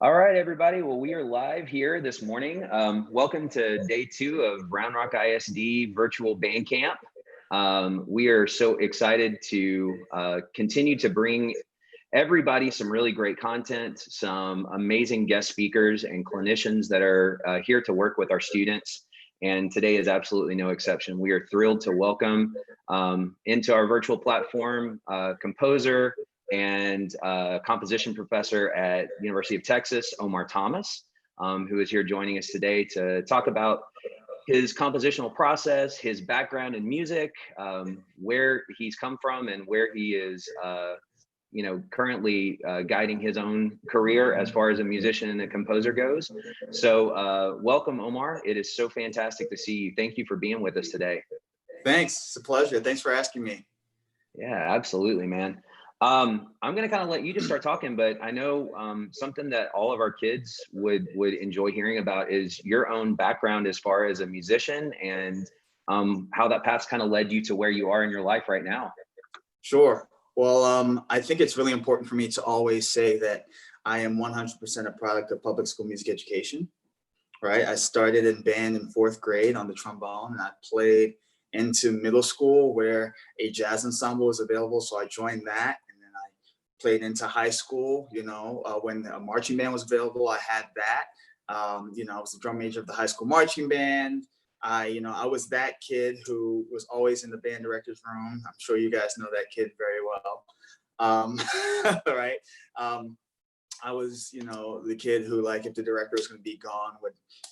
All right, everybody. Well, we are live here this morning. Welcome to day 2 of Round Rock ISD virtual band camp. We are so excited to continue to bring everybody some really great content, some amazing guest speakers and clinicians that are here to work with our students. And today is absolutely no exception. We are thrilled to welcome into our virtual platform composer and composition professor at University of Texas, Omar Thomas, who is here joining us today to talk about his compositional process, his background in music, where he's come from, and where he is, currently guiding his own career as far as a musician and a composer goes. So welcome, Omar. It is so fantastic to see you. Thank you for being with us today. Thanks. It's a pleasure. Thanks for asking me. Yeah, absolutely, man. I'm going to kind of let you just start talking, but I know something that all of our kids would enjoy hearing about is your own background as far as a musician and how that path's kind of led you to where you are in your life right now. Sure. Well, I think it's really important for me to always say that I am 100% a product of public school music education, right? I started in band in 4th grade on the trombone, and I played into middle school where a jazz ensemble was available. So I joined that. Played into high school, when a marching band was available, I had that. I was the drum major of the high school marching band. I was that kid who was always in the band director's room. I'm sure you guys know that kid very well. Right. I was, the kid who, like, if the director was going to be gone,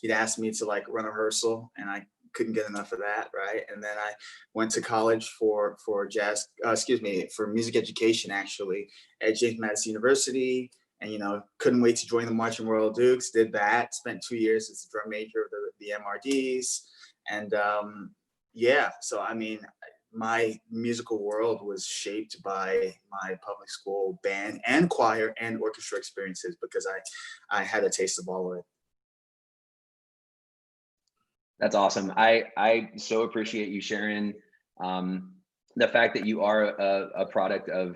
he'd ask me to run a rehearsal, and I couldn't get enough of that, right? And then I went to college for music education, actually, at James Madison University, and couldn't wait to join the Marching Royal Dukes. Did that, spent 2 years as a drum major of the MRDs, and so I mean, my musical world was shaped by my public school band and choir and orchestra experiences because I had a taste of all of it. That's awesome. I so appreciate you sharing the fact that you are a product of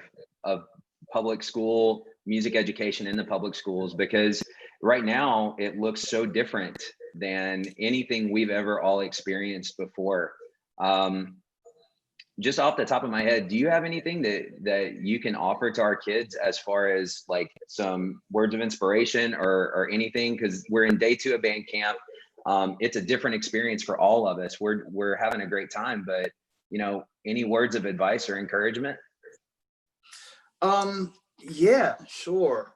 public school music education in the public schools, because right now it looks so different than anything we've ever all experienced before. Just off the top of my head, do you have anything that you can offer to our kids as far as like some words of inspiration or anything? Because we're in day 2 of band camp. It's a different experience for all of us. We're having a great time, but any words of advice or encouragement? Yeah, sure.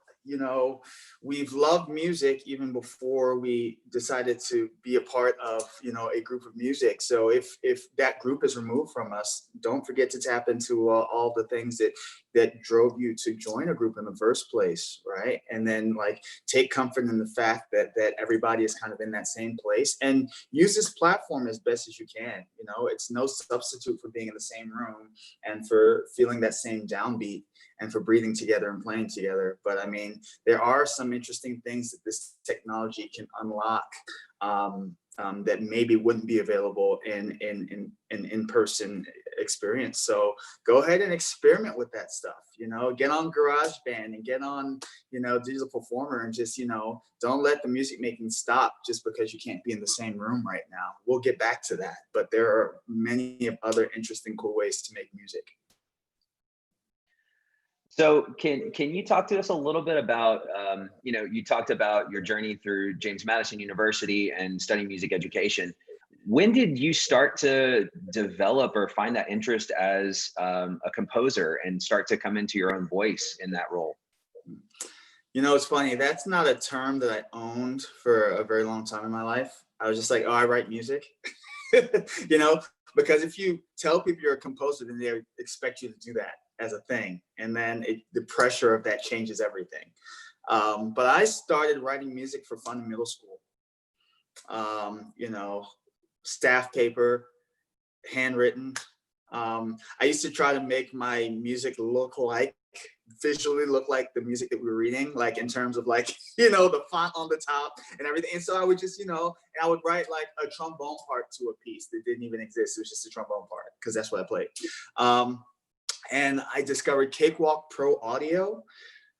We've loved music even before we decided to be a part of, a group of music. So if that group is removed from us, don't forget to tap into all the things that drove you to join a group in the first place, right? And then take comfort in the fact that everybody is kind of in that same place, and use this platform as best as you can. It's no substitute for being in the same room and for feeling that same downbeat and for breathing together and playing together. But I mean, there are some interesting things that this technology can unlock that maybe wouldn't be available in in-person experience. So go ahead and experiment with that stuff. Get on GarageBand and get on Digital Performer, and just don't let the music making stop just because you can't be in the same room right now. We'll get back to that, but there are many other interesting, cool ways to make music. So can you talk to us a little bit about, you talked about your journey through James Madison University and studying music education. When did you start to develop or find that interest as a composer and start to come into your own voice in that role? It's funny. That's not a term that I owned for a very long time in my life. I was just like, oh, I write music, because if you tell people you're a composer, then they expect you to do that as a thing. And then the pressure of that changes everything. But I started writing music for fun in middle school. Staff paper, handwritten. I used to try to make my music visually look like the music that we were reading, like in terms of the font on the top and everything. And so I would just, and I would write like a trombone part to a piece that didn't even exist. It was just a trombone part because that's what I played. And I discovered Cakewalk Pro audio.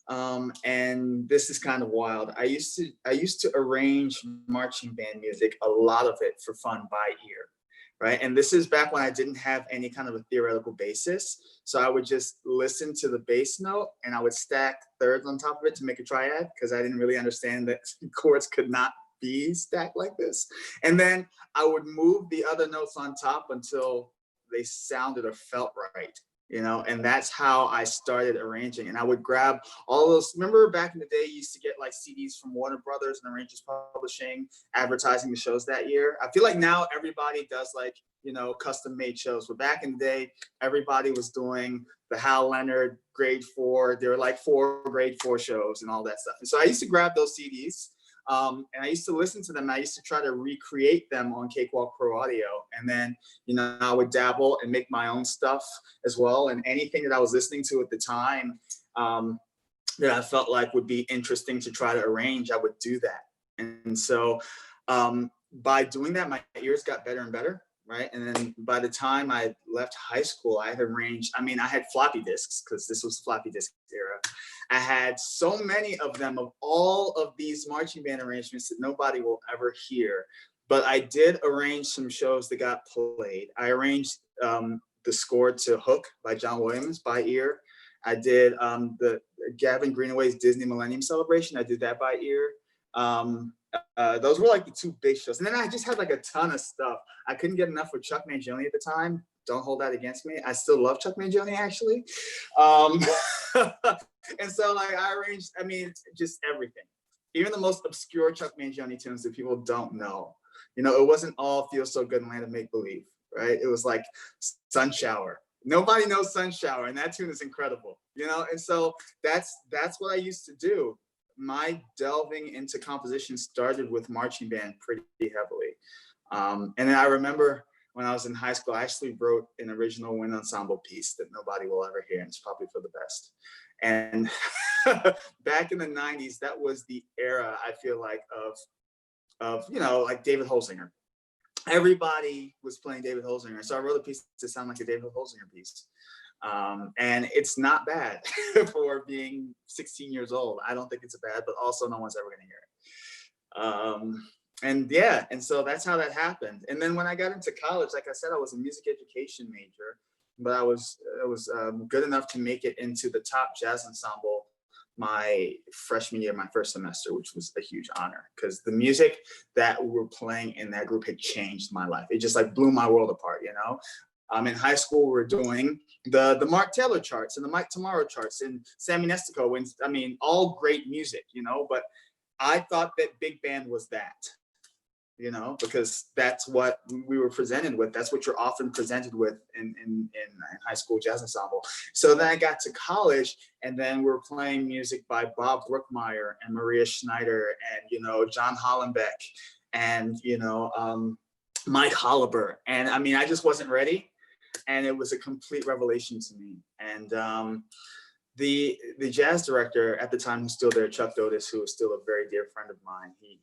And this is kind of wild. I used to arrange marching band music, a lot of it for fun by ear, right? And this is back when I didn't have any kind of a theoretical basis. So I would just listen to the bass note and I would stack thirds on top of it to make a triad, because I didn't really understand that chords could not be stacked like this. And then I would move the other notes on top until they sounded or felt right, you know, and that's how I started arranging. And I would grab all those, remember back in the day, you used to get like CDs from Warner Brothers and Arrangers Publishing, advertising the shows that year. I feel like now everybody does like, you know, custom made shows, but back in the day, everybody was doing the Hal Leonard grade 4. There were like 4 grade 4 shows and all that stuff. And so I used to grab those CDs. And I used to listen to them. I used to try to recreate them on Cakewalk Pro Audio. And then, you know, I would dabble and make my own stuff as well. And anything that I was listening to at the time that I felt like would be interesting to try to arrange, I would do that. And so by doing that, my ears got better and better, right? And then by the time I left high school, I had arranged, I mean, I had floppy disks, because this was the floppy disk era. I had so many of them, of all of these marching band arrangements that nobody will ever hear. But I did arrange some shows that got played. I arranged the score to Hook by John Williams by ear. I did the Gavin Greenaway's Disney Millennium Celebration. I did that by ear. Those were like the 2 big shows. And then I just had like a ton of stuff. I couldn't get enough with Chuck Mangione at the time. Don't hold that against me. I still love Chuck Mangione, actually. And so like I arranged, I mean, just everything. Even the most obscure Chuck Mangione tunes that people don't know. You know, it wasn't all Feels So Good in Land of Make Believe, right? It was like Sun Shower. Nobody knows Sun Shower, and that tune is incredible, you know? And so that's what I used to do. My delving into composition started with marching band pretty heavily. And then I remember when I was in high school, I actually wrote an original wind ensemble piece that nobody will ever hear, and it's probably for the best. And back in the 90s, that was the era, I feel like, of you know, like David Holsinger. Everybody was playing David Holsinger. So I wrote a piece to sound like a David Holsinger piece. And it's not bad for being 16 years old. I don't think it's bad, but also no one's ever gonna hear it. And yeah, and so that's how that happened. And then when I got into college, like I said, I was a music education major, but I was good enough to make it into the top jazz ensemble my freshman year, my first semester, which was a huge honor, because the music that we were playing in that group had changed my life. It just like blew my world apart, you know? In high school, we were doing the Mark Taylor charts and the Mike Tomorrow charts and Sammy Nestico, and I mean, all great music, you know, but I thought that big band was that. You know, because that's what we were presented with. That's what you're often presented with in high school jazz ensemble. So then I got to college, and then we were playing music by Bob Brookmeyer and Maria Schneider and, you know, John Hollenbeck and, you know, Mike Holliber. And I mean, I just wasn't ready. And it was a complete revelation to me. And the jazz director at the time, who's still there, Chuck Dotis, who is still a very dear friend of mine, he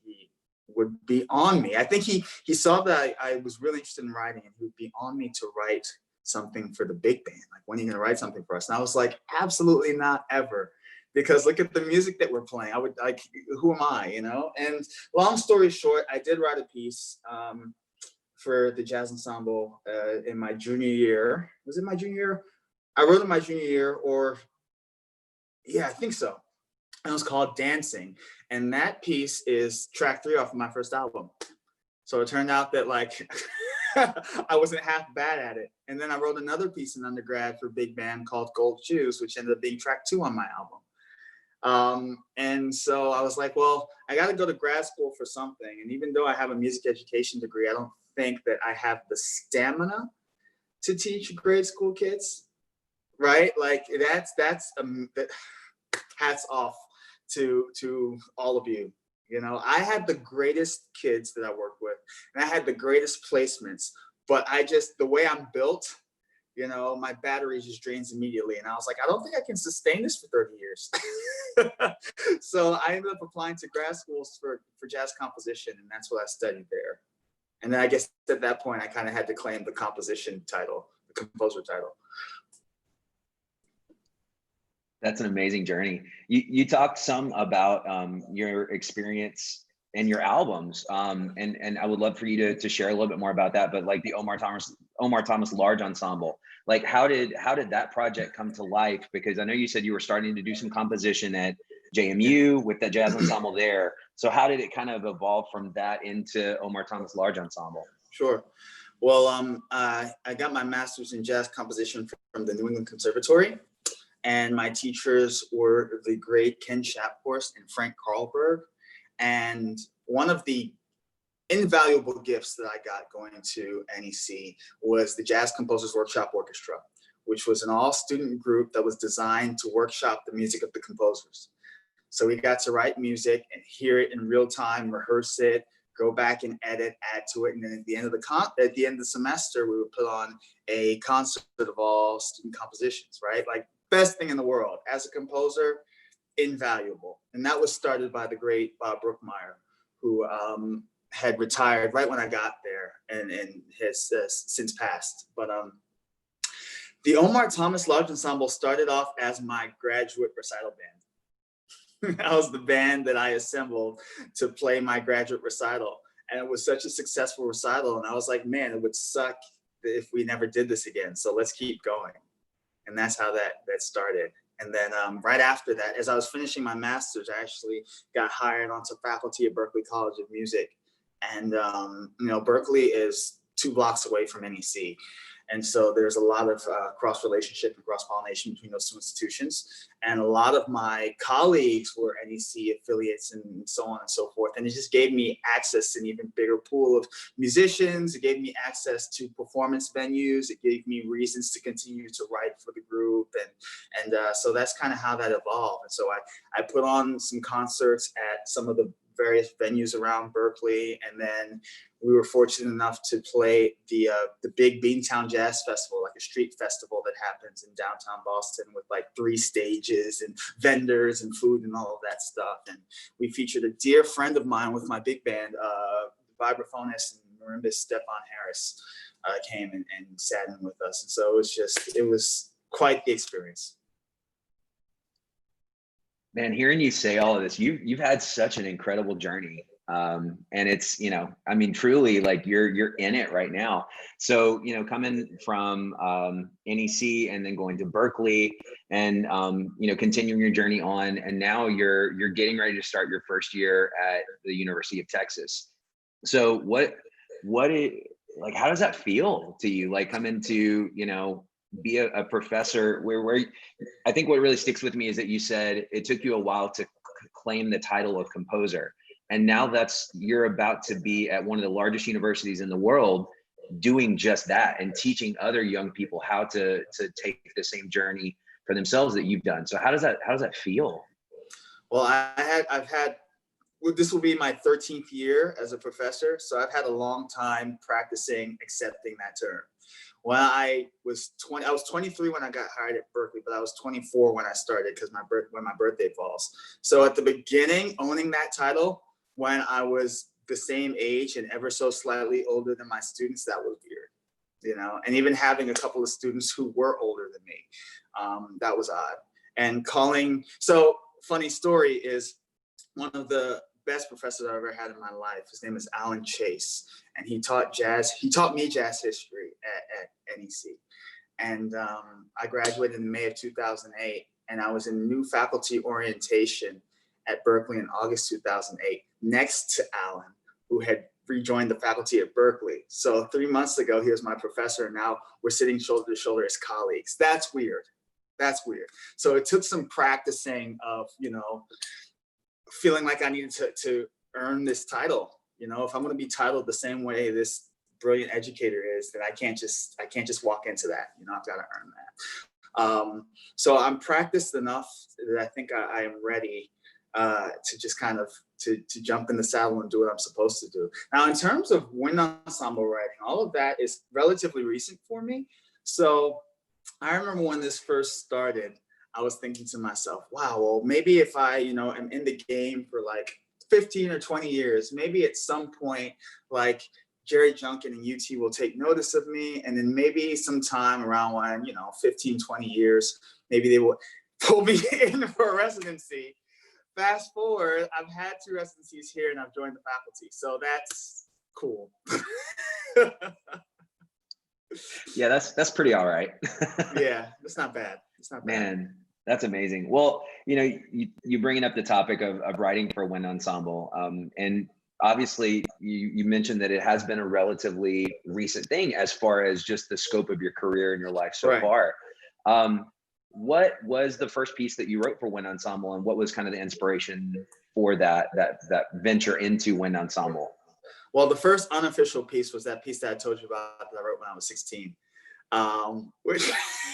would be on me. I think he saw that I was really interested in writing, and he would be on me to write something for the big band. Like, when are you gonna write something for us? And I was like, absolutely not ever. Because look at the music that we're playing. I would like, who am I, you know? And long story short, I did write a piece for the jazz ensemble in my junior year. Was it my junior year? I wrote in my junior year, or yeah, I think so. And it was called Dancing. And that piece is track 3 off of my first album. So it turned out that like, I wasn't half bad at it. And then I wrote another piece in undergrad for big band called Gold Shoes, which ended up being track 2 on my album. And so I was like, well, I got to go to grad school for something. And even though I have a music education degree, I don't think that I have the stamina to teach grade school kids, right? Like that's hats off to all of you. You know, I had the greatest kids that I worked with, and I had the greatest placements, but the way I'm built, you know, my battery just drains immediately. And I was like, I don't think I can sustain this for 30 years. So I ended up applying to grad schools for jazz composition, and that's what I studied there. And then I guess at that point, I kind of had to claim the composition title, the composer title. That's an amazing journey. You talked some about your experience and your albums, and I would love for you to share a little bit more about that. But like the Omar Thomas Large Ensemble, like how did that project come to life? Because I know you said you were starting to do some composition at Yeah, JMU with that jazz ensemble there. So how did it kind of evolve from that into Omar Thomas Large Ensemble? sure. Well, I got my master's in jazz composition from the New England Conservatory, and my teachers were the great Ken Shaphorst and Frank Carlberg. And one of the invaluable gifts that I got going to NEC was the Jazz Composers Workshop Orchestra, which was an all-student group that was designed to workshop the music of the composers. So we got to write music and hear it in real time, rehearse it, go back and edit, add to it, and then at the end of the semester, we would put on a concert of all student compositions, right? Like, best thing in the world. As a composer, invaluable. And that was started by the great Bob Brookmeyer, who had retired right when I got there and has since passed. But the Omar Thomas Large Ensemble started off as my graduate recital band. That was the band that I assembled to play my graduate recital. And it was such a successful recital. And I was like, man, it would suck if we never did this again. So let's keep going. And that's how that started. And then right after that, as I was finishing my master's, I actually got hired onto faculty at Berklee College of Music. And, Berklee is 2 blocks away from NEC. And so there's a lot of cross-relationship and cross-pollination between those 2 institutions. And a lot of my colleagues were NEC affiliates and so on and so forth. And it just gave me access to an even bigger pool of musicians. It gave me access to performance venues. It gave me reasons to continue to write for the group. And so that's kind of how that evolved. And so I put on some concerts at some of the various venues around Berklee, and then we were fortunate enough to play the big Beantown Jazz Festival, like a street festival that happens in downtown Boston with like 3 stages and vendors and food and all of that stuff. And we featured a dear friend of mine with my big band, vibraphonist and marimbist Stefan Harris came and sat in with us. And so it was quite the experience. Man, hearing you say all of this, you've had such an incredible journey. And it's, truly like you're in it right now. So, coming from NEC and then going to Berklee and, continuing your journey on, and now you're getting ready to start your first year at the University of Texas. So how does that feel to you? Like coming to, be a professor where I think what really sticks with me is that you said it took you a while to claim the title of composer. And now you're about to be at one of the largest universities in the world doing just that and teaching other young people how to take the same journey for themselves that you've done. So how does that feel? Well, this will be my 13th year as a professor. So I've had a long time practicing accepting that term. When I was 23 when I got hired at Berklee, but I was 24 when I started because when my birthday falls. So at the beginning, owning that title when I was the same age and ever so slightly older than my students, that was weird, and even having a couple of students who were older than me, that was odd. And so funny story is one of the best professors I've ever had in my life. His name is Alan Chase, and he taught me jazz history at NEC. And I graduated in May of 2008, and I was in new faculty orientation at Berklee in August 2008, next to Alan, who had rejoined the faculty at Berklee. So 3 months ago, he was my professor, and now we're sitting shoulder to shoulder as colleagues. That's weird. So it took some practicing of, feeling like I needed to earn this title. If I'm going to be titled the same way this brilliant educator is, then I can't just walk into that. I've got to earn that. So I'm practiced enough that I think I am ready to just kind of to jump in the saddle and do what I'm supposed to do. Now, in terms of wind ensemble writing, all of that is relatively recent for me. So I remember when this first started, I was thinking to myself, wow, well, maybe if I, am in the game for like 15 or 20 years, maybe at some point, like Jerry Junkin and UT will take notice of me. And then maybe sometime around when, 15, 20 years, maybe they will pulled me in for a residency. Fast forward, I've had 2 residencies here and I've joined the faculty. So that's cool. Yeah, that's pretty all right. Yeah, it's not bad. It's not bad. Man, that's amazing. Well, you know, you bringing up the topic of writing for Wind Ensemble, and obviously you mentioned that it has been a relatively recent thing as far as just the scope of your career and your life so far. What was the first piece that you wrote for Wind Ensemble, and what was kind of the inspiration for that venture into Wind Ensemble? Well, the first unofficial piece was that piece that I told you about that I wrote when I was 16, which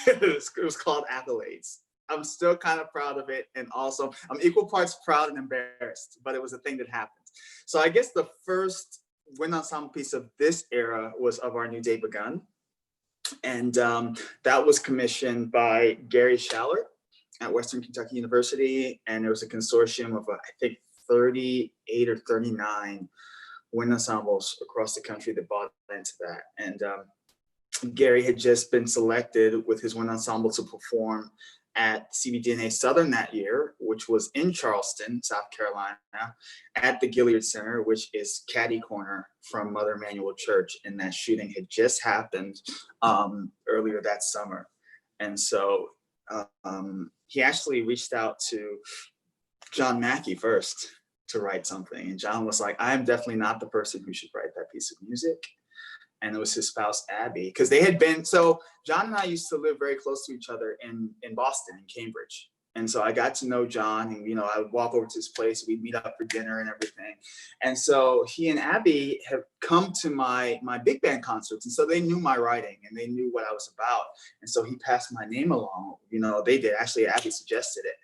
it was called Accolades. I'm still kind of proud of it, and also I'm equal parts proud and embarrassed, but it was a thing that happened. So I guess the first Wind Ensemble piece of this era was Of Our New Day Begun. And that was commissioned by Gary Shallert at Western Kentucky University. And there was a consortium of, I think, 38 or 39 wind ensembles across the country that bought into that. And Gary had just been selected with his wind ensemble to perform at CBDNA Southern that year, which was in Charleston, South Carolina, at the Gilliard Center, which is catty corner from Mother Emanuel Church. And that shooting had just happened earlier that summer. And so he actually reached out to John Mackey first to write something. And John was like, I'm definitely not the person who should write that piece of music. And it was his spouse, Abby, because they had been, so John and I used to live very close to each other in Boston, in Cambridge. And so I got to know John, and, you know, I would walk over to his place, we'd meet up for dinner and everything. And so he and Abby have come to my big band concerts. And so they knew my writing and they knew what I was about. And so he passed my name along, you know, they did. Actually, Abby suggested it.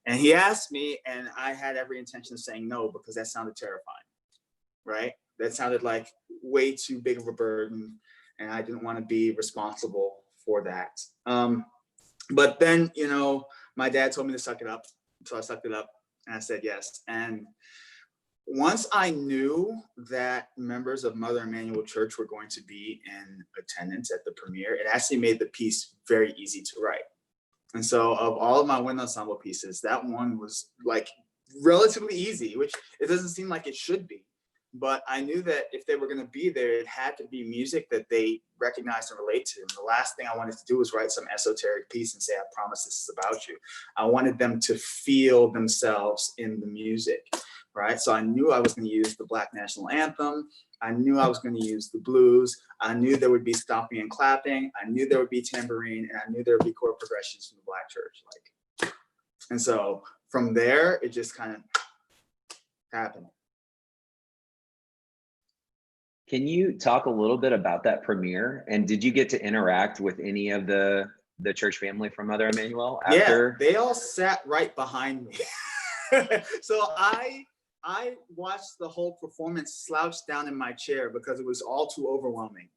And he asked me, and I had every intention of saying no, because that sounded terrifying, right? That sounded like way too big of a burden, and I didn't want to be responsible for that. But then, you know, my dad told me to suck it up, so I sucked it up, and I said yes. And once I knew that members of Mother Emanuel Church were going to be in attendance at the premiere, it actually made the piece very easy to write. And so of all of my wind ensemble pieces, that one was like relatively easy, which it doesn't seem like it should be. But I knew that if they were going to be there, it had to be music that they recognized and relate to. And the last thing I wanted to do was write some esoteric piece and say, I promise this is about you. I wanted them to feel themselves in the music, right? So I knew I was going to use the Black National Anthem. I knew I was going to use the blues. I knew there would be stomping and clapping. I knew there would be tambourine, and I knew there would be chord progressions from the Black church. And so from there, it just kind of happened. Can you talk a little bit about that premiere? And did you get to interact with any of the church family from Mother Emanuel after? Yeah, they all sat right behind me. So I watched the whole performance slouched down in my chair because it was all too overwhelming.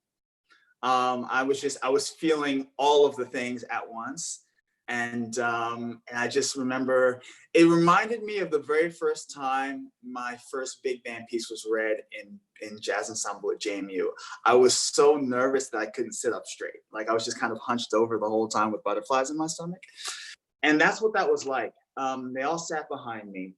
I was feeling all of the things at once. And I just remember, it reminded me of the very first time my first big band piece was read in jazz ensemble at JMU. I was so nervous that I couldn't sit up straight. Like I was just kind of hunched over the whole time with butterflies in my stomach. And that's what that was like. They all sat behind me.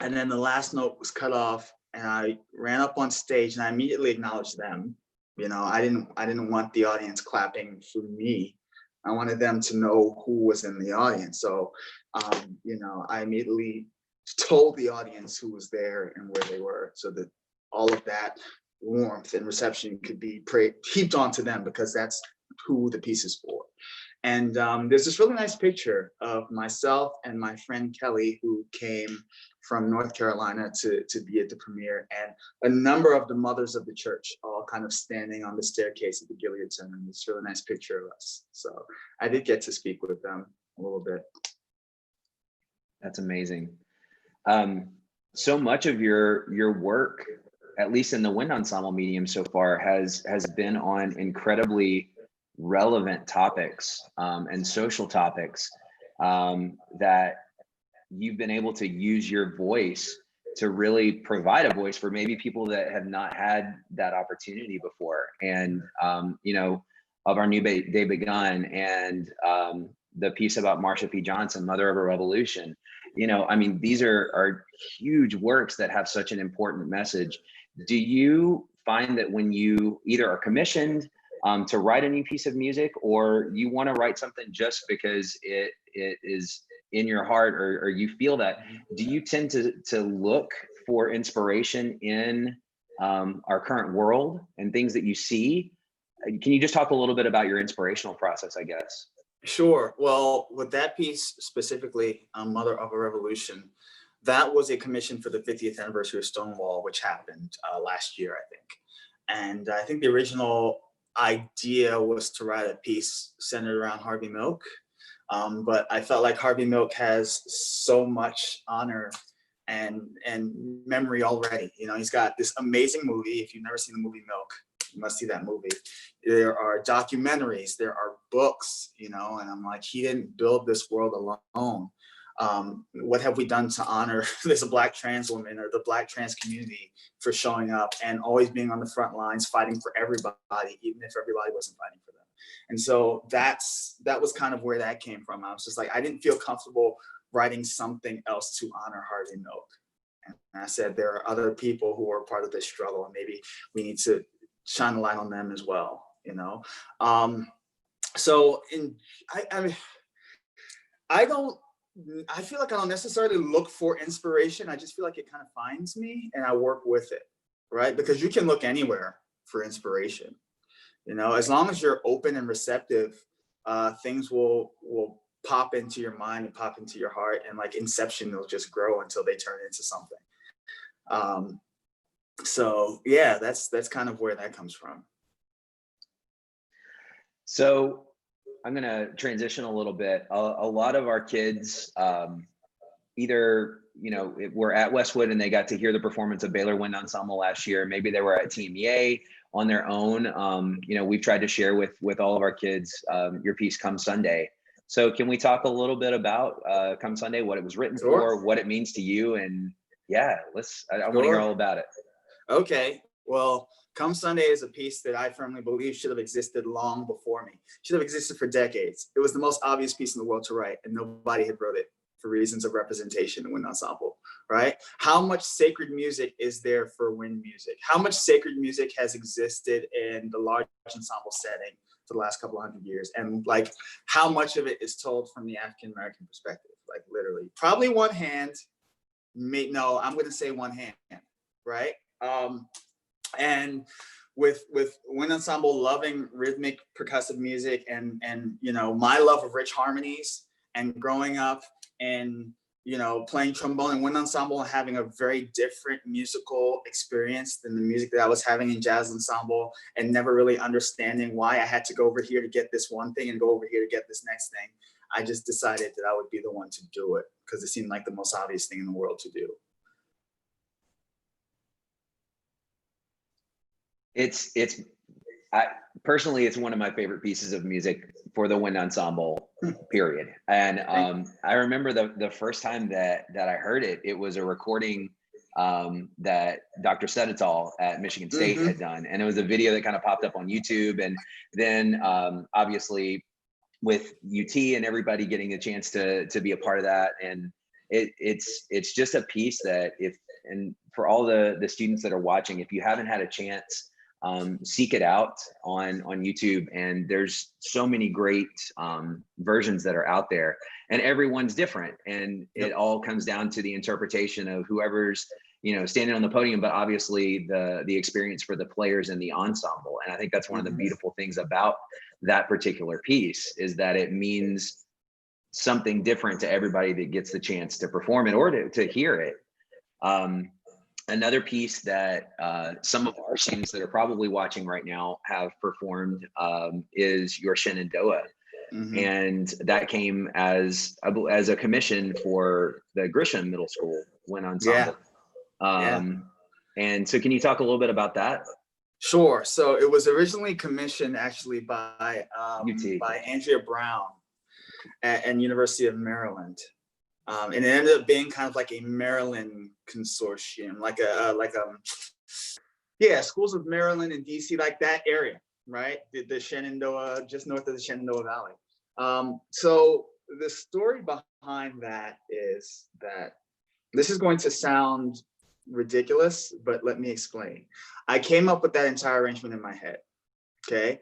And then the last note was cut off, and I ran up on stage and I immediately acknowledged them. You know, I didn't want the audience clapping for me. I wanted them to know who was in the audience. So, you know, I immediately told the audience who was there and where they were, so that all of that warmth and reception could be heaped onto them, because that's who the piece is for. And there's this really nice picture of myself and my friend Kelly, who came from North Carolina to be at the premiere, and a number of the mothers of the church all kind of standing on the staircase at the Gilliard Center. And it's a really nice picture of us. So I did get to speak with them a little bit. That's amazing. So much of your work, at least in the wind ensemble medium so far, has been on incredibly relevant topics and social topics that you've been able to use your voice to really provide a voice for maybe people that have not had that opportunity before. And you know, Of Our New Day Begun, and the piece about Marsha P. Johnson, Mother of a Revolution. You know, I mean, these are huge works that have such an important message. Do you find that when you either are commissioned to write a new piece of music, or you want to write something just because it is in your heart, or you feel that, do you tend to look for inspiration in our current world and things that you see? Can you just talk a little bit about your inspirational process, I guess? Sure. Well, with that piece specifically, Mother of a Revolution, that was a commission for the 50th anniversary of Stonewall, which happened last year, I think. And I think the original idea was to write a piece centered around Harvey Milk. But I felt like Harvey Milk has so much honor and memory already. You know, he's got this amazing movie. If you've never seen the movie Milk, you must see that movie. There are documentaries, there are books, you know, and I'm like, he didn't build this world alone. What have we done to honor this Black trans woman or the Black trans community for showing up and always being on the front lines, fighting for everybody, even if everybody wasn't fighting for them. And so that was kind of where that came from. I was just like, I didn't feel comfortable writing something else to honor Harvey Milk. And I said, there are other people who are part of this struggle, and maybe we need to shine a light on them as well, you know? So I feel like I don't necessarily look for inspiration. I just feel like it kind of finds me and I work with it, right? Because you can look anywhere for inspiration. You know, as long as you're open and receptive, things will pop into your mind and pop into your heart, and like Inception, they'll just grow until they turn into something. So yeah, that's kind of where that comes from. So I'm going to transition a little bit. A lot of our kids either, you know, were at Westwood and they got to hear the performance of Baylor Wind Ensemble last year. Maybe they were at TMEA on their own. You know, we've tried to share with all of our kids your piece Come Sunday. So can we talk a little bit about Come Sunday, what it was written for, what it means to you? And yeah, I want to hear all about it. Okay, well, Come Sunday is a piece that I firmly believe should have existed long before me. Should have existed for decades. It was the most obvious piece in the world to write, and nobody had wrote it for reasons of representation in wind ensemble, right? How much sacred music is there for wind music? How much sacred music has existed in the large ensemble setting for the last couple of hundred years? And like, how much of it is told from the African-American perspective? Like literally, probably one hand, no, I'm gonna say one hand, right? And with wind ensemble loving rhythmic percussive music and you know, my love of rich harmonies, and growing up and you know, playing trombone and wind ensemble and having a very different musical experience than the music that I was having in jazz ensemble, and never really understanding why I had to go over here to get this one thing and go over here to get this next thing, I just decided that I would be the one to do it because it seemed like the most obvious thing in the world to do. Personally, it's one of my favorite pieces of music for the wind ensemble, period. And I remember the first time that I heard it, it was a recording that Dr. Sedetol at Michigan State had done. And it was a video that kind of popped up on YouTube. And then obviously with UT and everybody getting a chance to be a part of that. And it's just a piece that and for all the students that are watching, if you haven't had a chance, seek it out on YouTube, and there's so many great versions that are out there, and everyone's different, and it all comes down to the interpretation of whoever's, you know, standing on the podium, but obviously the experience for the players in the ensemble. And I think that's one of the beautiful things about that particular piece, is that it means something different to everybody that gets the chance to perform it or to hear it. Another piece that some of our students that are probably watching right now have performed is Your Shenandoah. And that came as a commission for the Grisham Middle School Wind Ensemble. And so can you talk a little bit about that? Sure. So it was originally commissioned actually by Andrea Brown at University of Maryland. And it ended up being kind of like a Maryland consortium, schools of Maryland and DC, like that area, right? The Shenandoah, just north of the Shenandoah Valley. So the story behind that is that this is going to sound ridiculous, but let me explain. I came up with that entire arrangement in my head, okay?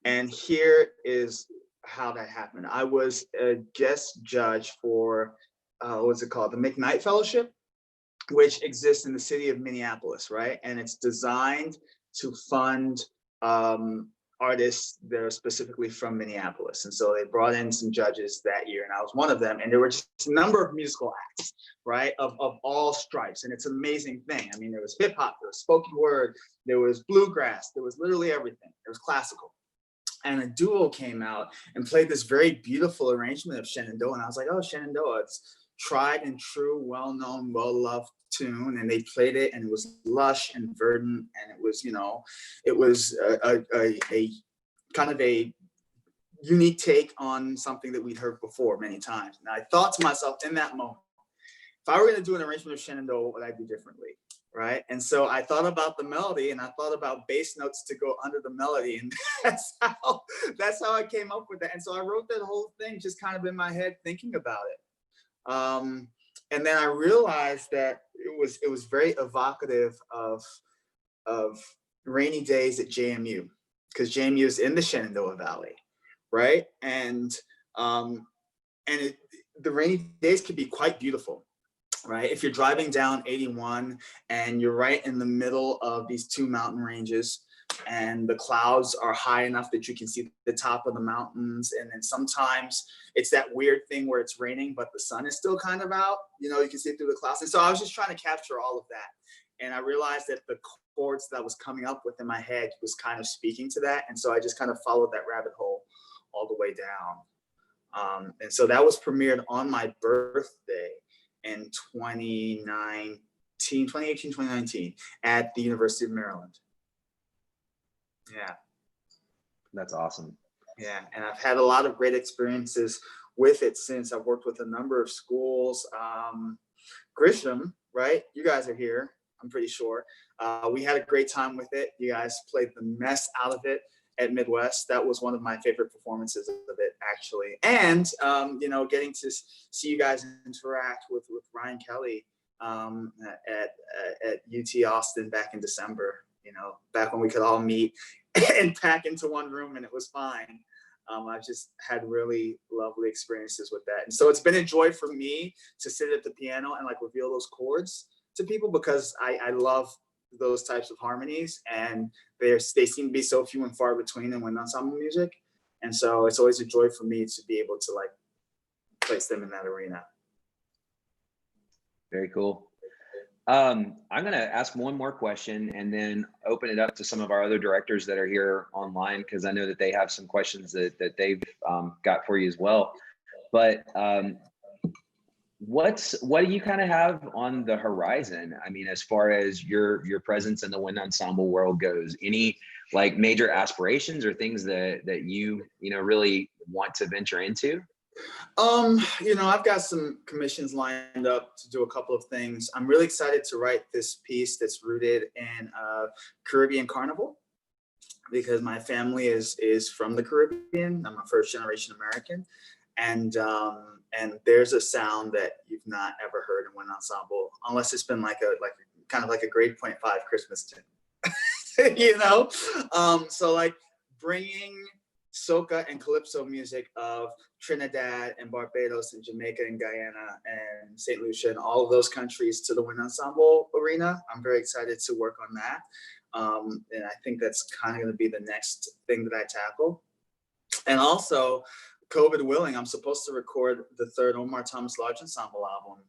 And here is how that happened. I was a guest judge for, what's it called? The McKnight Fellowship, which exists in the city of Minneapolis, right? And it's designed to fund artists that are specifically from Minneapolis. And so they brought in some judges that year, and I was one of them. And there were just a number of musical acts, right, of all stripes. And it's an amazing thing. I mean, there was hip hop, there was spoken word, there was bluegrass, there was literally everything. There was classical. And a duo came out and played this very beautiful arrangement of Shenandoah. And I was like, oh, Shenandoah, it's tried and true, well-known, well-loved tune. And they played it, and it was lush and verdant. And it was, you know, it was a kind of a unique take on something that we'd heard before many times. And I thought to myself in that moment, if I were going to do an arrangement of Shenandoah, what would I do differently? Right. And so I thought about the melody, and I thought about bass notes to go under the melody. And that's how I came up with that. And so I wrote that whole thing just kind of in my head, thinking about it. And then I realized that it was very evocative of rainy days at JMU, because JMU is in the Shenandoah Valley. Right. And the rainy days could be quite beautiful. Right, if you're driving down 81 and you're right in the middle of these two mountain ranges, and the clouds are high enough that you can see the top of the mountains, and then sometimes it's that weird thing where it's raining but the sun is still kind of out, you know, you can see through the clouds. And so I was just trying to capture all of that, and I realized that the chords that I was coming up with in my head was kind of speaking to that, and so I just kind of followed that rabbit hole all the way down. And so that was premiered on my birthday in 2019 at the University of Maryland. Yeah. That's awesome. Yeah, and I've had a lot of great experiences with it since. I've worked with a number of schools. Grisham, right? You guys are here, I'm pretty sure. We had a great time with it. You guys played the mess out of it at Midwest. That was one of my favorite performances of it, actually. And, you know, getting to see you guys interact with Ryan Kelly at UT Austin back in December, you know, back when we could all meet and pack into one room and it was fine. I've just had really lovely experiences with that. And so it's been a joy for me to sit at the piano and like reveal those chords to people, because I love those types of harmonies, and they seem to be so few and far between in wind ensemble music. And so it's always a joy for me to be able to like place them in that arena. Very cool. I'm going to ask one more question and then open it up to some of our other directors that are here online, because I know that they have some questions that they've got for you as well. But what do you kind of have on the horizon? I mean, as far as your presence in the wind ensemble world goes, any like major aspirations or things that you know really want to venture into? You know, I've got some commissions lined up to do a couple of things. I'm really excited to write this piece that's rooted in Caribbean carnival, because my family is from the Caribbean. I'm a first generation American. And there's a sound that you've not ever heard in wind ensemble, unless it's been like kind of like a grade 0.5 Christmas tune, you know? So like bringing soca and calypso music of Trinidad and Barbados and Jamaica and Guyana and St. Lucia and all of those countries to the wind ensemble arena. I'm very excited to work on that. And I think that's kind of going to be the next thing that I tackle. And also, COVID willing, I'm supposed to record the third Omar Thomas Large Ensemble album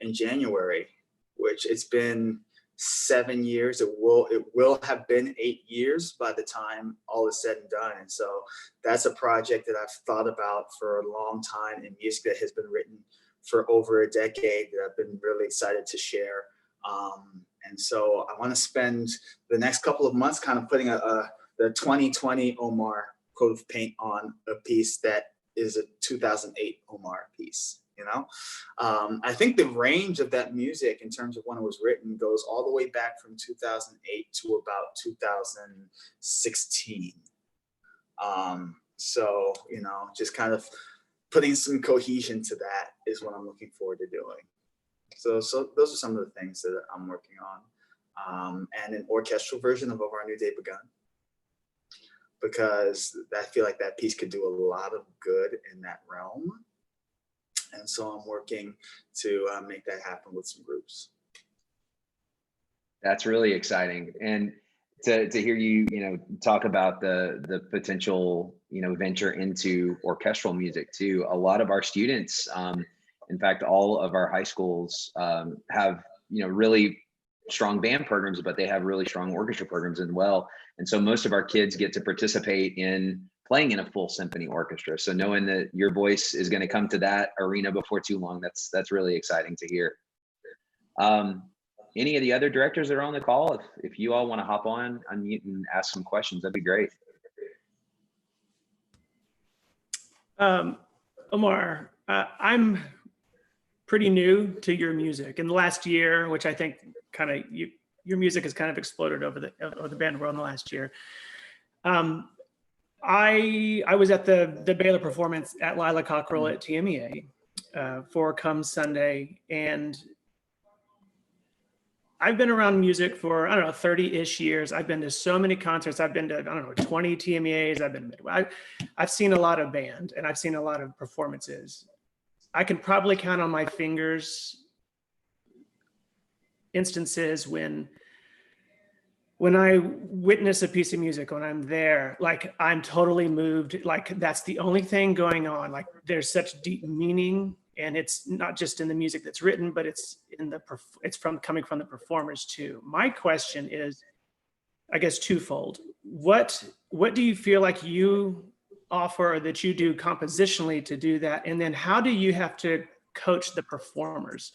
in January, which it's been 7 years. It will have been 8 years by the time all is said and done. And so that's a project that I've thought about for a long time, and music that has been written for over a decade that I've been really excited to share. And so I want to spend the next couple of months kind of putting the 2020 Omar coat of paint on a piece that is a 2008 Omar piece, you know? I think the range of that music in terms of when it was written goes all the way back from 2008 to about 2016. So, you know, just kind of putting some cohesion to that is what I'm looking forward to doing. So those are some of the things that I'm working on. And an orchestral version of Our New Day Begun, because I feel like that piece could do a lot of good in that realm. And so I'm working to make that happen with some groups. That's really exciting. And to hear you, talk about the potential, venture into orchestral music too. A lot of our students, in fact, all of our high schools have, really strong band programs, but they have really strong orchestra programs as well. And so most of our kids get to participate in playing in a full symphony orchestra. So knowing that your voice is going to come to that arena before too long, that's really exciting to hear. Any of the other directors that are on the call, if you all want to hop on, unmute and ask some questions, that'd be great. Omar, I'm pretty new to your music. In the last year, which I think kind of your music has kind of exploded over the band world in the last year. I was at the Baylor performance at Lila Cockrell at TMEA for Come Sunday, and I've been around music for, 30-ish years. I've been to so many concerts. I've been to, 20 TMEAs. I've seen a lot of band, and I've seen a lot of performances. I can probably count on my fingers instances when I witness a piece of music, when I'm there, like I'm totally moved, like that's the only thing going on. Like there's such deep meaning, and it's not just in the music that's written, but it's coming from the performers too. My question is, I guess, twofold. What do you feel like you offer or that you do compositionally to do that? And then how do you have to coach the performers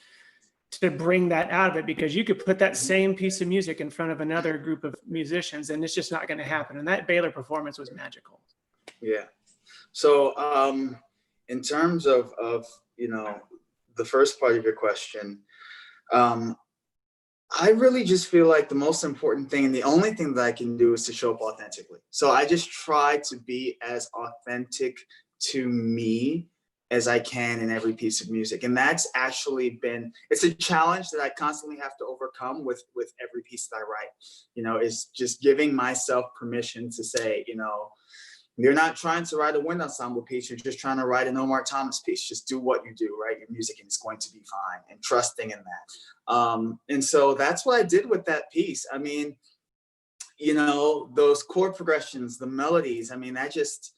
to bring that out of it? Because you could put that same piece of music in front of another group of musicians and it's just not going to happen. And that Baylor performance was magical. Yeah. So in terms of the first part of your question, I really just feel like the most important thing and the only thing that I can do is to show up authentically. So I just try to be as authentic to me as I can in every piece of music. And that's actually it's a challenge that I constantly have to overcome with every piece that I write, is just giving myself permission to say, you're not trying to write a Wind Ensemble piece, you're just trying to write an Omar Thomas piece. Just do what you do, write your music, and it's going to be fine, and trusting in that. And so that's what I did with that piece. I mean, those chord progressions, the melodies, I mean, that's just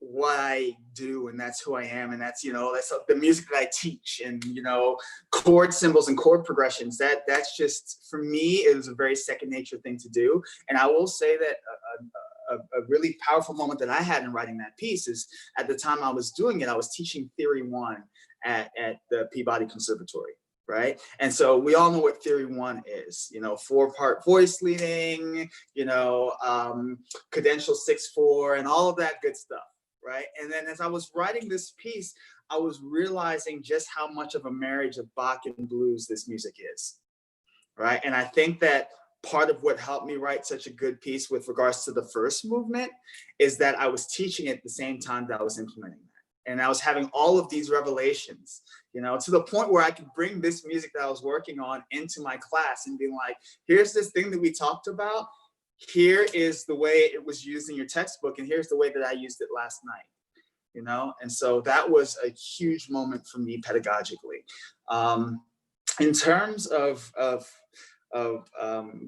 what I do, and that's who I am, and that's that's the music that I teach, and chord symbols and chord progressions, that's just, for me, it was a very second nature thing to do. And I will say that a really powerful moment that I had in writing that piece is at the time I was doing it, I was teaching Theory 1 at the Peabody Conservatory, right? And so we all know what Theory 1 is, 4-part voice leading, cadential 6/4, and all of that good stuff, right? And then as I was writing this piece, I was realizing just how much of a marriage of Bach and blues this music is, right? And I think that part of what helped me write such a good piece with regards to the first movement is that I was teaching at the same time that I was implementing that. And I was having all of these revelations, to the point where I could bring this music that I was working on into my class and be like, here's this thing that we talked about. Here is the way it was used in your textbook, and here's the way that I used it last night, And so that was a huge moment for me pedagogically. In terms of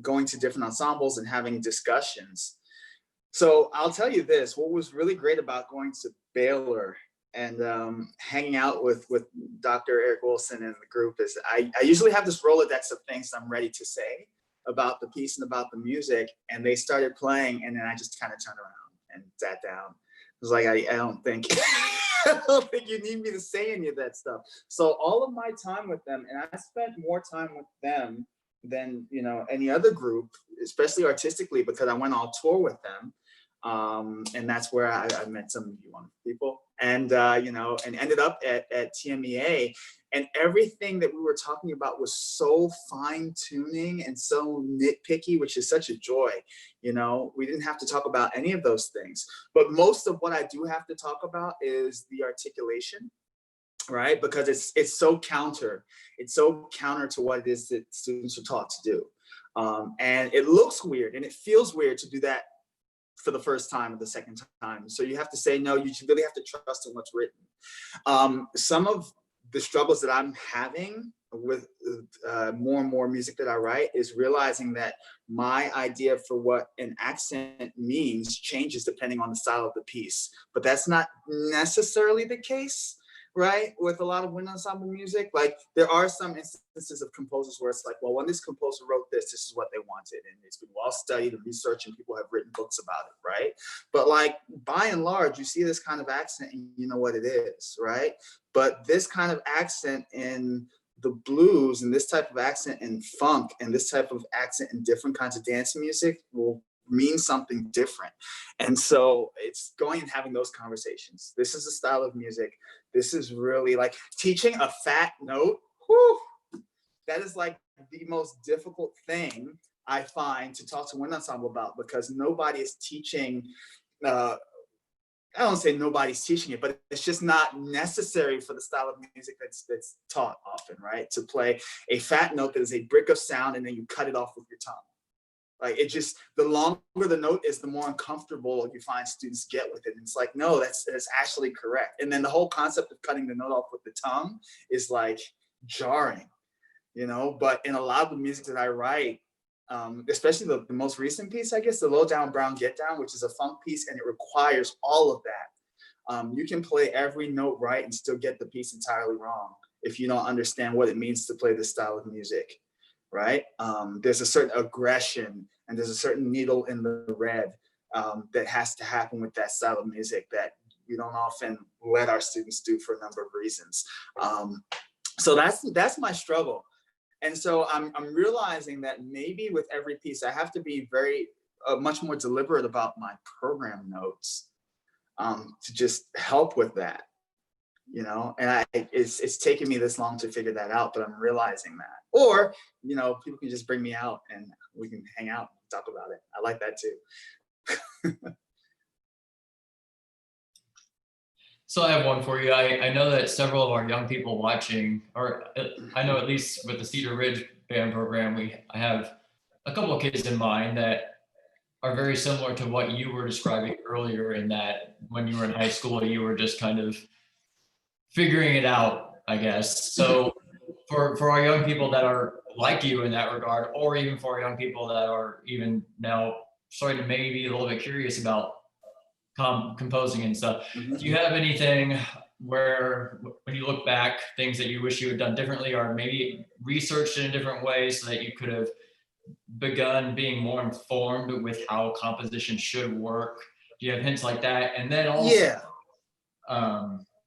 going to different ensembles and having discussions. So I'll tell you this, what was really great about going to Baylor and hanging out with Dr. Eric Wilson and the group is I usually have this Rolodex of things I'm ready to say about the piece and about the music, and they started playing, and then I just kind of turned around and sat down. It was like, I don't think I don't think you need me to say any of that stuff. So all of my time with them, and I spent more time with them than any other group, especially artistically, because I went on tour with them, and that's where I met some of you wonderful people, and and ended up at TMEA, And everything that we were talking about was so fine tuning and so nitpicky, which is such a joy. You know, we didn't have to talk about any of those things. But most of what I do have to talk about is the articulation, right? Because it's so counter. It's so counter to what it is that students are taught to do. And it looks weird and it feels weird to do that for the first time or the second time. So you have to say, no, you really have to trust in what's written. Some of the struggles that I'm having with more and more music that I write is realizing that my idea for what an accent means changes depending on the style of the piece. But that's not necessarily the case, right? With a lot of wind ensemble music. Like there are some instances of composers where it's like, well, when this composer wrote this is what they wanted. And it's been well studied and researched and people have written books about it, right? But like by and large, you see this kind of accent and you know what it is, right? But this kind of accent in the blues and this type of accent in funk and this type of accent in different kinds of dance music will mean something different. And so it's going and having those conversations. This is a style of music. This is really like teaching a fat note. Whew, that is like the most difficult thing I find to talk to wind ensemble about, because nobody is teaching, I don't say nobody's teaching it, but it's just not necessary for the style of music that's taught often, right? To play a fat note that is a brick of sound and then you cut it off with your tongue. Like it just, the longer the note is, the more uncomfortable you find students get with it. And it's like, no, that's actually correct. And then the whole concept of cutting the note off with the tongue is like jarring, you know? But in a lot of the music that I write, especially the most recent piece, I guess, the Low Down Brown Get Down, which is a funk piece, and it requires all of that. You can play every note right and still get the piece entirely wrong if you don't understand what it means to play this style of music. Right? There's a certain aggression and there's a certain needle in the red that has to happen with that style of music that we don't often let our students do for a number of reasons. So that's my struggle. And so I'm realizing that maybe with every piece, I have to be very much more deliberate about my program notes to just help with that. You know, and it's taken me this long to figure that out, but I'm realizing that. Or, you know, people can just bring me out and we can hang out and talk about it. I like that too. So I have one for you. I know that several of our young people watching, or I know at least with the Cedar Ridge band program, I have a couple of kids in mind that are very similar to what you were describing earlier, in that when you were in high school, you were just kind of figuring it out, I guess. So for our young people that are like you in that regard, or even for our young people that are even now starting to maybe be a little bit curious about composing and stuff, do you have anything where, when you look back, things that you wish you had done differently, or maybe researched in a different way so that you could have begun being more informed with how composition should work? Do you have hints like that? And then also,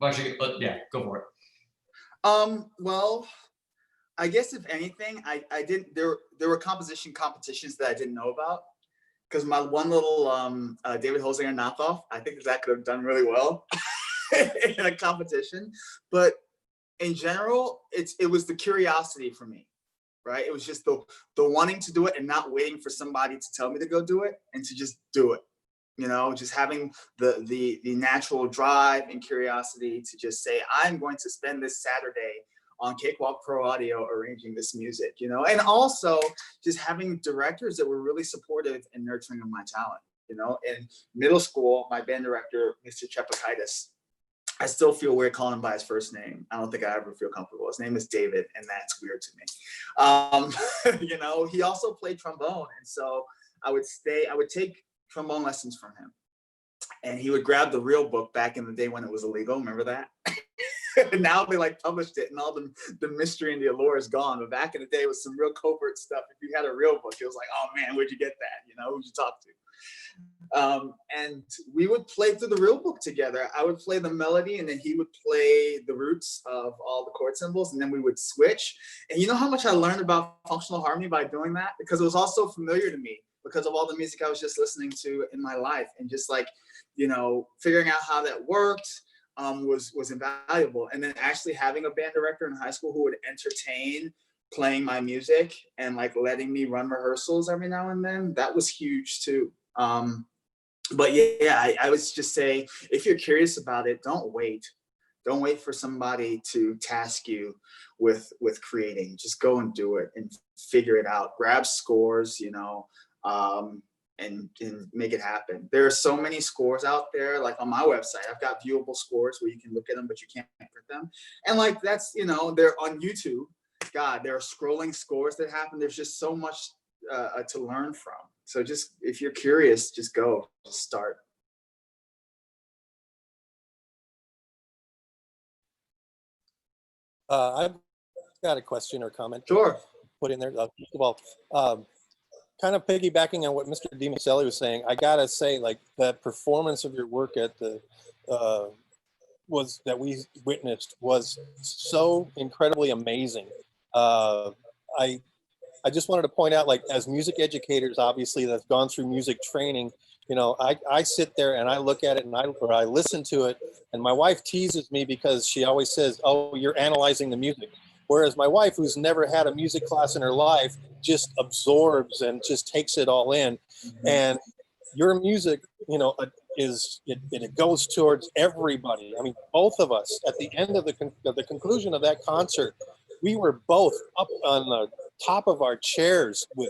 actually, yeah, go for it. Well, I guess if anything, I didn't, there were composition competitions that I didn't know about, because my one little David Holzinger knockoff, I think that could have done really well in a competition. But in general, it was the curiosity for me, right? It was just the wanting to do it and not waiting for somebody to tell me to go do it, and to just do it. You know, just having the natural drive and curiosity to just say, I'm going to spend this Saturday on Cakewalk Pro Audio arranging this music, you know, and also just having directors that were really supportive and nurturing of my talent. You know, in middle school, my band director, Mr. Chepakaitis, I still feel weird calling him by his first name. I don't think I ever feel comfortable. His name is David, and that's weird to me. You know, he also played trombone, and so I would take trombone lessons from him, and he would grab the real book back in the day when it was illegal. Remember that? Now they like published it, and all the mystery and the allure is gone. But back in the day, it was some real covert stuff. If you had a real book, it was like, oh man, where'd you get that? You know, who'd you talk to? And we would play through the real book together. I would play the melody, and then he would play the roots of all the chord symbols, and then we would switch. And you know how much I learned about functional harmony by doing that? Because it was also familiar to me, because of all the music I was just listening to in my life, and just like, you know, figuring out how that worked. was invaluable. And then actually having a band director in high school who would entertain playing my music and like letting me run rehearsals every now and then, that was huge too. But yeah, I would just say, if you're curious about it, don't wait. Don't wait for somebody to task you with creating. Just go and do it and figure it out. Grab scores, you know, and make it happen. There are so many scores out there. Like on my website, I've got viewable scores where you can look at them, but you can't print them. And like that's, you know, they're on YouTube. God, there are scrolling scores that happen. There's just so much to learn from. So just, if you're curious, just go, just start. I've got a question or comment. Sure. Put in there. First of all, kind of piggybacking on what Mr. DiMaselli was saying, I gotta say, like, that performance of your work at the that we witnessed was so incredibly amazing. I just wanted to point out, like, as music educators, obviously, that's gone through music training, you know, I sit there and I look at it and I listen to it, and my wife teases me because she always says, "Oh, you're analyzing the music." Whereas my wife, who's never had a music class in her life, just absorbs and just takes it all in. And your music, you know, it goes towards everybody. I mean, both of us, at the end of the conclusion of that concert, we were both up on the top of our chairs with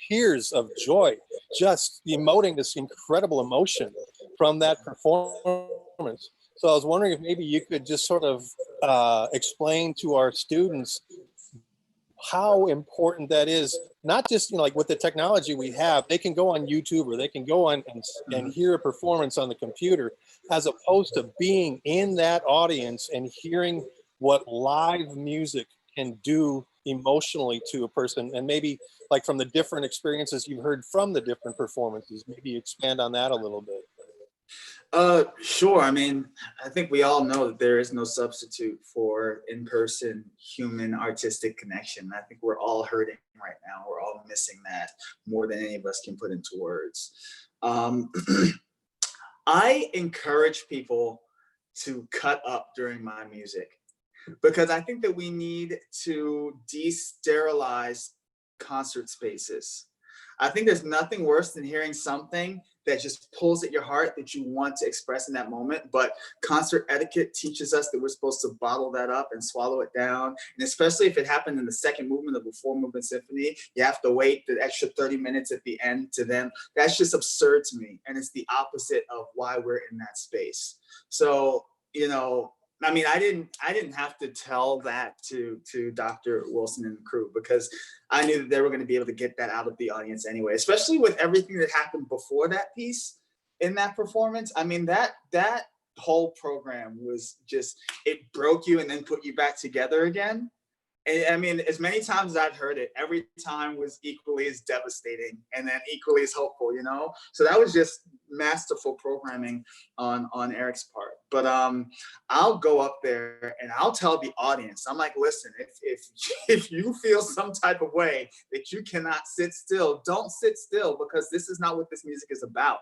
tears of joy, just emoting this incredible emotion from that performance. So I was wondering if maybe you could just sort of explain to our students how important that is. Not just, you know, like with the technology we have, they can go on YouTube or they can go on and hear a performance on the computer, as opposed to being in that audience and hearing what live music can do emotionally to a person. And maybe, like, from the different experiences you've heard from the different performances, maybe expand on that a little bit. Sure. I mean, I think we all know that there is no substitute for in-person human artistic connection. I think we're all hurting right now. We're all missing that more than any of us can put into words. I encourage people to cut up during my music, because I think that we need to de-sterilize concert spaces. I think there's nothing worse than hearing something that just pulls at your heart that you want to express in that moment. But concert etiquette teaches us that we're supposed to bottle that up and swallow it down. And especially if it happened in the second movement of a 4-movement symphony, you have to wait the extra 30 minutes at the end to then. That's just absurd to me. And it's the opposite of why we're in that space. So, you know, I mean, I didn't have to tell that to Dr. Wilson and the crew, because I knew that they were going to be able to get that out of the audience anyway, especially with everything that happened before that piece in that performance. I mean, that whole program was just, it broke you and then put you back together again. And I mean, as many times as I've heard it, every time was equally as devastating and then equally as hopeful, you know? So that was just masterful programming on Eric's part. But I'll go up there and I'll tell the audience, I'm like, listen, if you feel some type of way that you cannot sit still, don't sit still, because this is not what this music is about.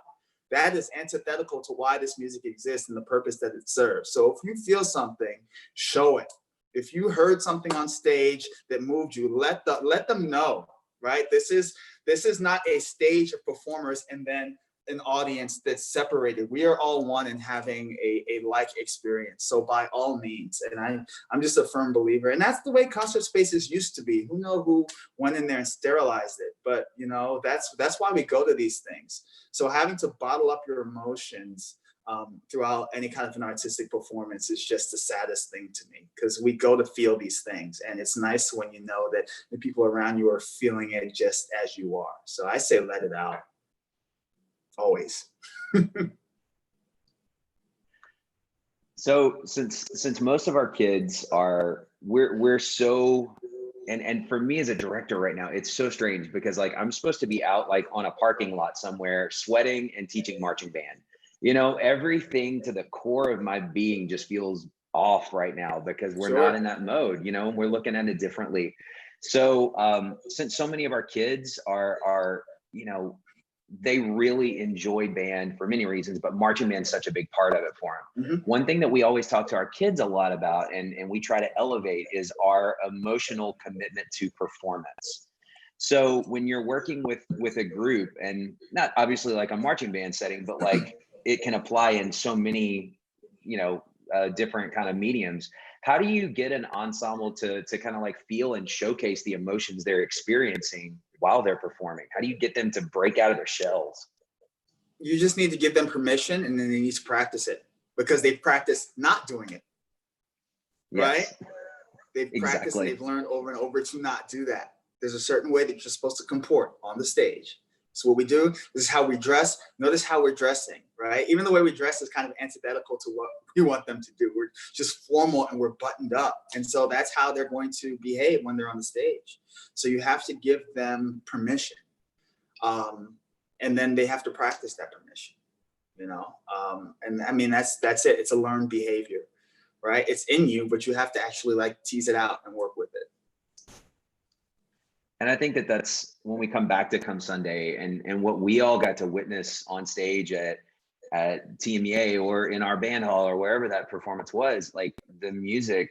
That is antithetical to why this music exists and the purpose that it serves. So if you feel something, show it. If you heard something on stage that moved you, let them know, right? This is not a stage of performers and then an audience that's separated. We are all one in having a like experience. So by all means, and I'm just a firm believer, and that's the way concert spaces used to be. Who knows who went in there and sterilized it? But you know, that's why we go to these things. So having to bottle up your emotions throughout any kind of an artistic performance is just the saddest thing to me, because we go to feel these things, and it's nice when you know that the people around you are feeling it just as you are. So I say let it out, always. So since most of our kids are, we're so, and for me as a director right now, it's so strange, because like I'm supposed to be out like on a parking lot somewhere sweating and teaching marching band. You know, everything to the core of my being just feels off right now, because we're Sure. not in that mode, you know, we're looking at it differently. So since so many of our kids are, you know, they really enjoy band for many reasons, but marching band's such a big part of it for them. Mhm. One thing that we always talk to our kids a lot about, and we try to elevate, is our emotional commitment to performance. So when you're working with a group, and not obviously like a marching band setting, but like it can apply in so many, different kind of mediums. How do you get an ensemble to kind of like feel and showcase the emotions they're experiencing while they're performing? How do you get them to break out of their shells? You just need to give them permission, and then they need to practice it because they've practiced not doing it, right? Yes, They've practiced and exactly. they've learned over and over to not do that. There's a certain way that you're supposed to comport on the stage. So what we do, this is how we dress. Notice how we're dressing, right? Even the way we dress is kind of antithetical to what we want them to do. We're just formal and we're buttoned up. And so that's how they're going to behave when they're on the stage. So you have to give them permission. And then they have to practice that permission, and I mean, that's it. It's a learned behavior, right? It's in you, but you have to actually like tease it out and work with it. And I think that's when we come back to Come Sunday and what we all got to witness on stage at TMEA or in our band hall or wherever that performance was, like the music,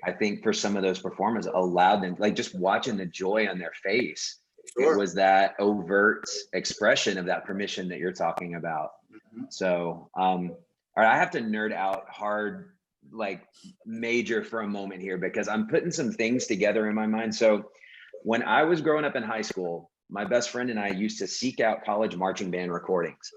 I think for some of those performers allowed them, like just watching the joy on their face. Sure. It was that overt expression of that permission that you're talking about. Mhm. So, all right, I have to nerd out hard, like major for a moment here, because I'm putting some things together in my mind. So when I was growing up in high school, my best friend and I used to seek out college marching band recordings.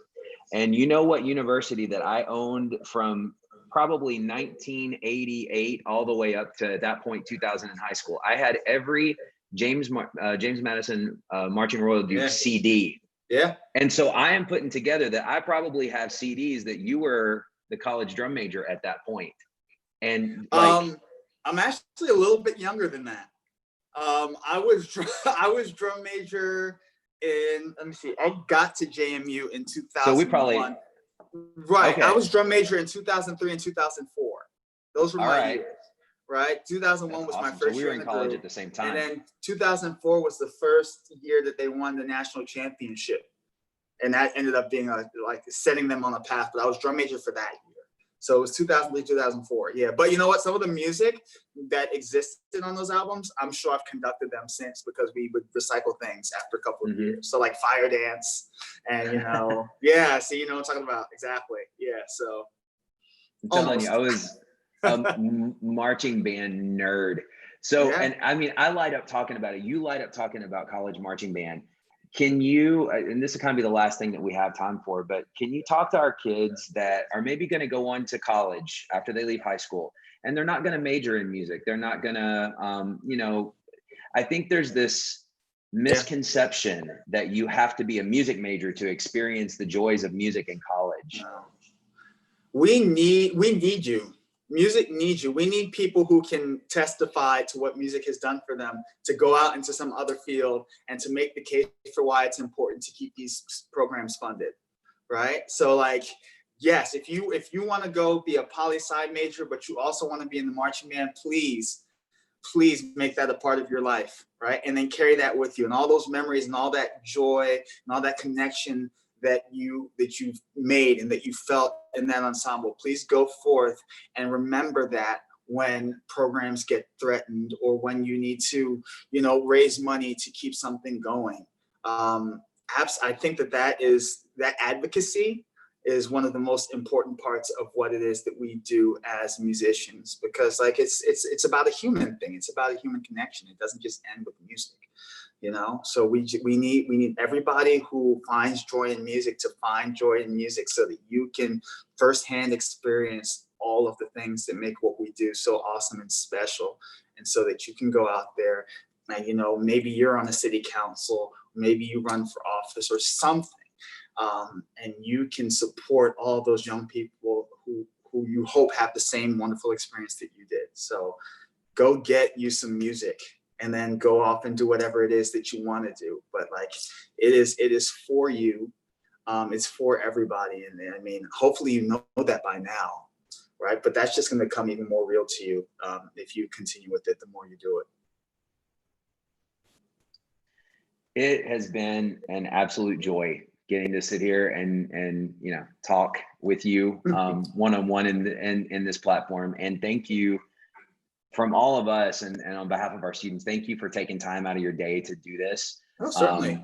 And you know what university that I owned from probably 1988 all the way up to that point, 2000 in high school? I had every James Madison Marching Royal Duke Yeah. CD. Yeah. And so I am putting together that I probably have CDs that you were the college drum major at that point. And like, I'm actually a little bit younger than that. I was drum major in, let me see, I got to JMU in 2001. so we probably, right. okay. I was drum major in 2003 and 2004. Those were All my right. years. Right. 2001 That's was awesome. my first So we year were in college group, at the same time. and then 2004 was the first year that they won the national championship, and that ended up being like setting them on a path. But I was drum major for that year, so it was 2003, 2004. Yeah, but you know what? Some of the music that existed on those albums, I'm sure I've conducted them since because we would recycle things after a couple of years. So like Fire Dance, and yeah. See, you know what I'm talking about exactly. Yeah. So I'm telling you, I was a marching band nerd. So, Yeah. and I mean, I light up talking about it. You light up talking about college marching band. Can you, and this will kind of be the last thing that we have time for, but can you talk to our kids that are maybe going to go on to college after they leave high school and they're not going to major in music? They're not going to, I think there's this misconception that you have to be a music major to experience the joys of music in college. No. We need you. Music needs you. We need people who can testify to what music has done for them to go out into some other field and to make the case for why it's important to keep these programs funded, right? So like, yes, if you want to go be a poli-sci major, but you also want to be in the marching band, please make that a part of your life, right? And then carry that with you and all those memories and all that joy and all that connection that you've made and that you felt in that ensemble. Please go forth and remember that when programs get threatened or when you need to, raise money to keep something going. I think that advocacy is one of the most important parts of what it is that we do as musicians, because like it's about a human thing. It's about a human connection. It doesn't just end with music. So we need everybody who finds joy in music to find joy in music so that you can firsthand experience all of the things that make what we do so awesome and special. And so that you can go out there and, maybe you're on a city council, maybe you run for office or something, and you can support all those young people who you hope have the same wonderful experience that you did. So go get you some music and then go off and do whatever it is that you want to do. But like, it is for you. It's for everybody. And I mean, hopefully you know that by now, right? But that's just going to come even more real to you if you continue with it, the more you do it. It has been an absolute joy getting to sit here and you know, talk with you one-on-one in this platform. And thank you from all of us and on behalf of our students. Thank you for taking time out of your day to do this. Oh, certainly.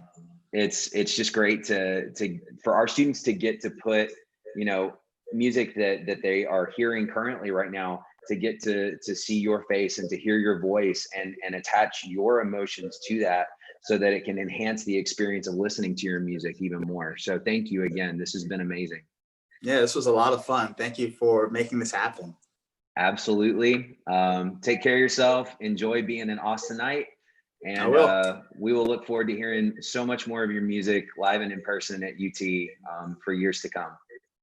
It's just great for our students to get to put, you know, music that they are hearing currently right now, to get to see your face and to hear your voice and attach your emotions to that, so that it can enhance the experience of listening to your music even more. So thank you again. This has been amazing. Yeah, this was a lot of fun. Thank you for making this happen. Absolutely. Take care of yourself. Enjoy being in Austin tonight. I And will. we will look forward to hearing so much more of your music live and in person at UT for years to come.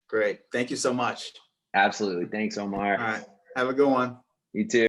Great. Thank you so much. Absolutely. Thanks, Omar. All right. Have a good one. You too.